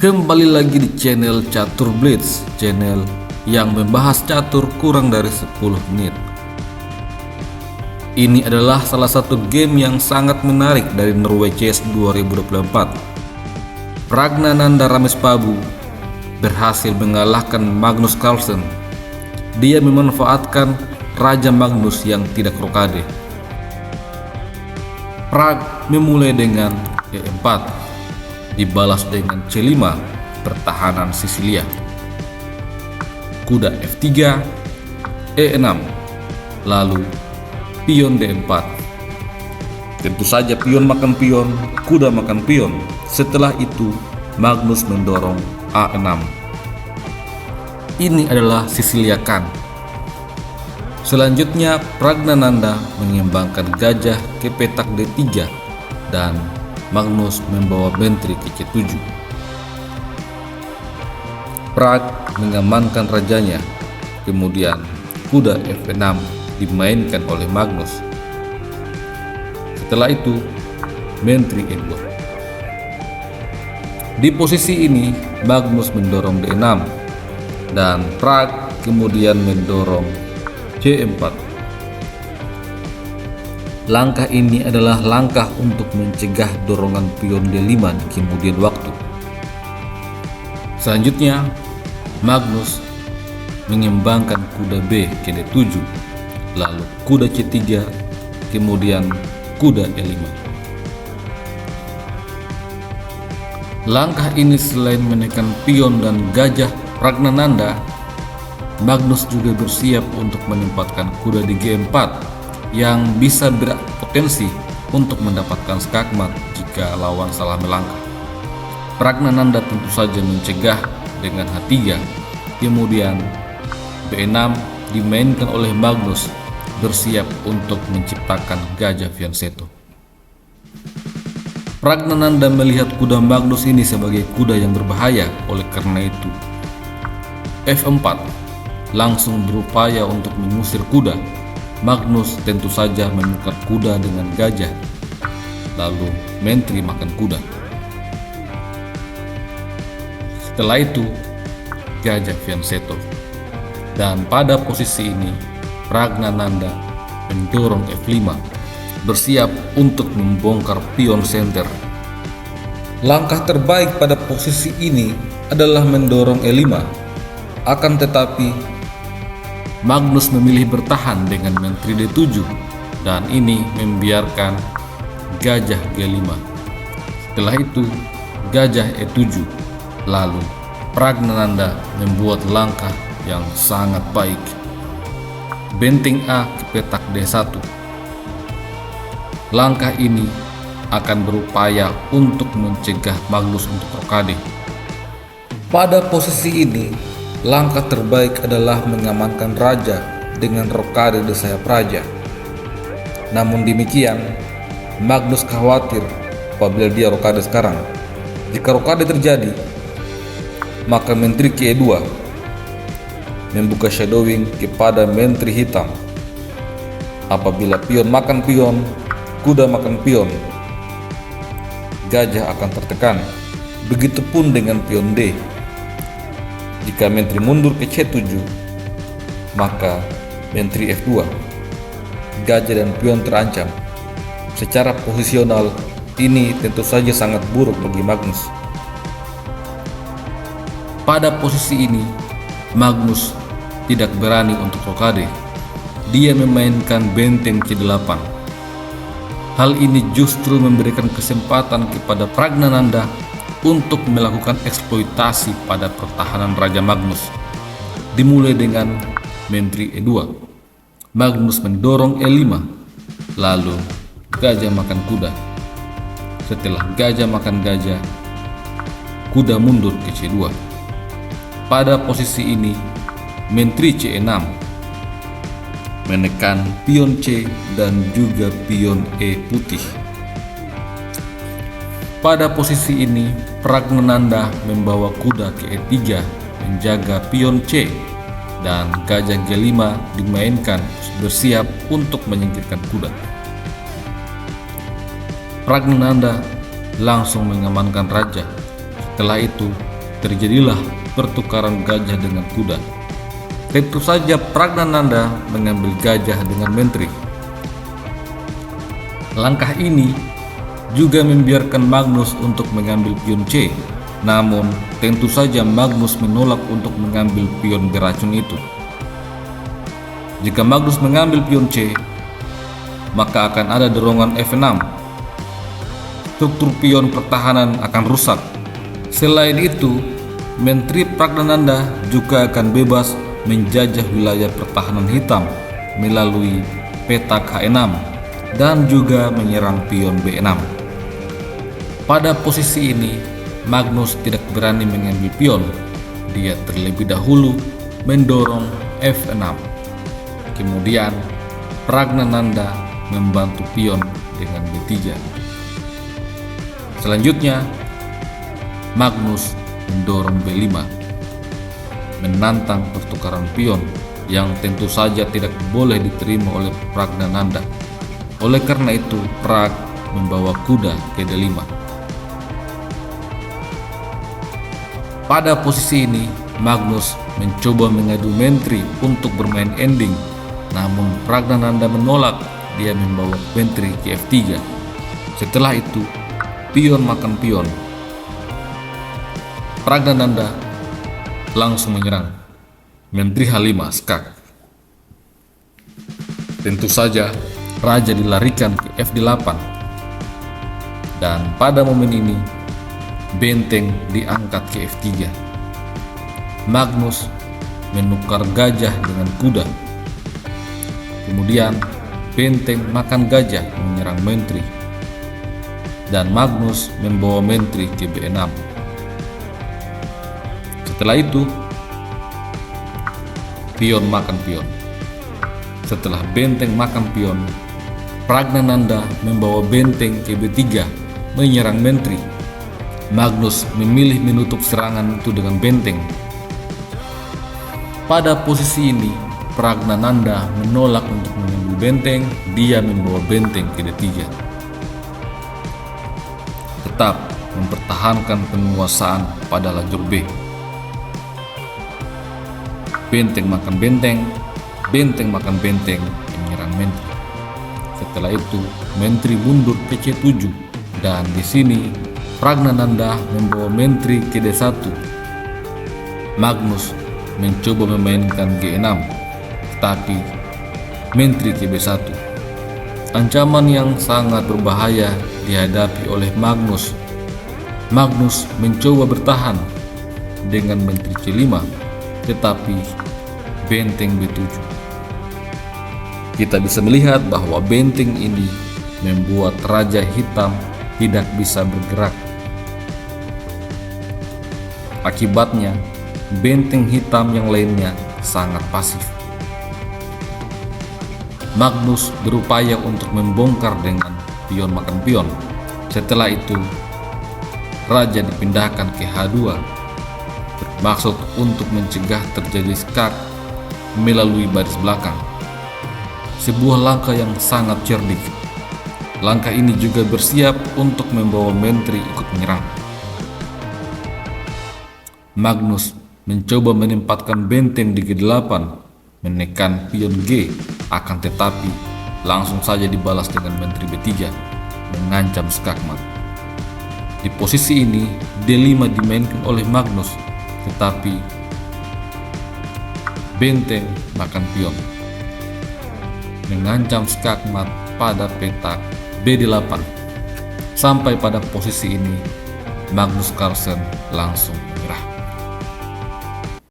Kembali lagi di channel Catur Blitz, channel yang membahas catur kurang dari 10 menit. Ini adalah salah satu game yang sangat menarik dari Norway Chess 2024. Pragnanandha Ramesbabu berhasil mengalahkan Magnus Carlsen. Dia memanfaatkan Raja Magnus yang tidak rokade. Prag memulai dengan E4, dibalas dengan C5, pertahanan Sisilia. Kuda F3, E6, lalu pion D4. Tentu saja pion makan pion, kuda makan pion. Setelah itu Magnus mendorong A6. Ini adalah Sisilia Khan. Selanjutnya Pragnanandha mengembangkan gajah ke petak D3 dan Magnus membawa bentri ke C7. Prag mengamankan rajanya, kemudian kuda F6 dimainkan oleh Magnus. Setelah itu bentri E2. Di posisi ini Magnus mendorong D6 dan Prag kemudian mendorong C4. Langkah ini adalah langkah untuk mencegah dorongan pion D5 di kemudian waktu. Selanjutnya, Magnus mengembangkan kuda B ke D7, lalu kuda C3, kemudian kuda E5. Langkah ini selain menekan pion dan gajah Pragnanandha, Magnus juga bersiap untuk menempatkan kuda di G4 yang bisa berpotensi untuk mendapatkan skakmat jika lawan salah melangkah. Pragnanandha tentu saja mencegah dengan H3, kemudian B6 dimainkan oleh Magnus bersiap untuk menciptakan gajah fianchetto. Pragnanandha melihat kuda Magnus ini sebagai kuda yang berbahaya, oleh karena itu F4 langsung berupaya untuk mengusir kuda. Magnus tentu saja menukar kuda dengan gajah, lalu mentri makan kuda. Setelah itu gajah fianchetto, dan pada posisi ini Pragnanandha mendorong F5 bersiap untuk membongkar pion center. Langkah terbaik pada posisi ini adalah mendorong E5, akan tetapi Magnus memilih bertahan dengan mentri D7 dan ini membiarkan gajah G5. Setelah itu gajah E7, lalu Pragnanandha membuat langkah yang sangat baik. Benteng A ke petak D1. Langkah ini akan berupaya untuk mencegah Magnus untuk rokade. Pada posisi ini langkah terbaik adalah mengamankan raja dengan rokade di sayap raja. Namun demikian, Magnus khawatir apabila dia rokade sekarang. Jika rokade terjadi, maka menteri ke E2 membuka shadowing kepada menteri hitam. Apabila pion makan pion, kuda makan pion, gajah akan tertekan. Begitupun dengan pion D. Jika menteri mundur ke C7, maka menteri F2, gajah dan pion terancam. Secara posisional, ini tentu saja sangat buruk bagi Magnus. Pada posisi ini, Magnus tidak berani untuk rokade. Dia memainkan benteng C8. Hal ini justru memberikan kesempatan kepada Pragnanandha untuk melakukan eksploitasi pada pertahanan Raja Magnus. Dimulai dengan menteri E2. Magnus mendorong E5, lalu gajah makan kuda. Setelah gajah makan gajah, kuda mundur ke C2. Pada posisi ini menteri C6 menekan pion C dan juga pion E putih. Pada posisi ini Pragnanandha membawa kuda ke E3 menjaga pion C dan gajah G5 dimainkan bersiap untuk menyingkirkan kuda. Pragnanandha langsung mengamankan raja. Setelah itu terjadilah pertukaran gajah dengan kuda. Tentu saja Pragnananda mengambil gajah dengan menteri. Langkah ini juga membiarkan Magnus untuk mengambil pion C, namun tentu saja Magnus menolak untuk mengambil pion beracun itu. Jika Magnus mengambil pion C, maka akan ada dorongan F6. Struktur pion pertahanan akan rusak. Selain itu, Menteri Pragnananda juga akan bebas menjajah wilayah pertahanan hitam melalui petak H6 dan juga menyerang pion B6. Pada posisi ini, Magnus tidak berani mengambil pion. Dia terlebih dahulu mendorong F6. Kemudian, Pragnananda membantu pion dengan B3. Selanjutnya, Magnus mendorong B5, menantang pertukaran pion yang tentu saja tidak boleh diterima oleh Pragnananda. Oleh karena itu, Prag membawa kuda ke D5. Pada posisi ini, Magnus mencoba mengadu menteri untuk bermain ending, namun Pragnananda menolak. Dia membawa menteri ke F3. Setelah itu, pion makan pion. Pragnananda langsung menyerang. Menteri H5 skak. Tentu saja, raja dilarikan ke F8. Dan pada momen ini, benteng diangkat ke F3. Magnus menukar gajah dengan kuda. Kemudian benteng makan gajah menyerang menteri. Dan Magnus membawa menteri ke B6. Setelah itu, pion makan pion. Setelah benteng makan pion, Pragnananda membawa benteng ke B3 menyerang menteri. Magnus memilih menutup serangan itu dengan benteng. Pada posisi ini, Pragnananda menolak untuk mengambil benteng. Dia membawa benteng ke D3. Tetap mempertahankan penguasaan pada lajur B. Benteng makan benteng, benteng makan benteng, menyerang menteri. Setelah itu, menteri mundur ke C7 dan di sini Pragnananda membawa menteri ke D1. Magnus mencoba memainkan G6, tetapi menteri ke B1. Ancaman yang sangat berbahaya dihadapi oleh Magnus. Magnus mencoba bertahan dengan menteri C5, tetapi benteng B7. Kita bisa melihat bahwa benteng ini membuat Raja Hitam tidak bisa bergerak. Akibatnya, benteng hitam yang lainnya sangat pasif. Magnus berupaya untuk membongkar dengan pion makan pion. Setelah itu, raja dipindahkan ke H2, bermaksud untuk mencegah terjadi skak melalui baris belakang. Sebuah langkah yang sangat cerdik. Langkah ini juga bersiap untuk membawa menteri ikut menyerang. Magnus mencoba menempatkan benteng di G8, menekan pion G, akan tetapi langsung saja dibalas dengan menteri B3, mengancam skakmat. Di posisi ini, D5 dimainkan oleh Magnus, tetapi benteng makan pion, mengancam skakmat pada petak B8. Sampai pada posisi ini, Magnus Carlsen langsung menyerah.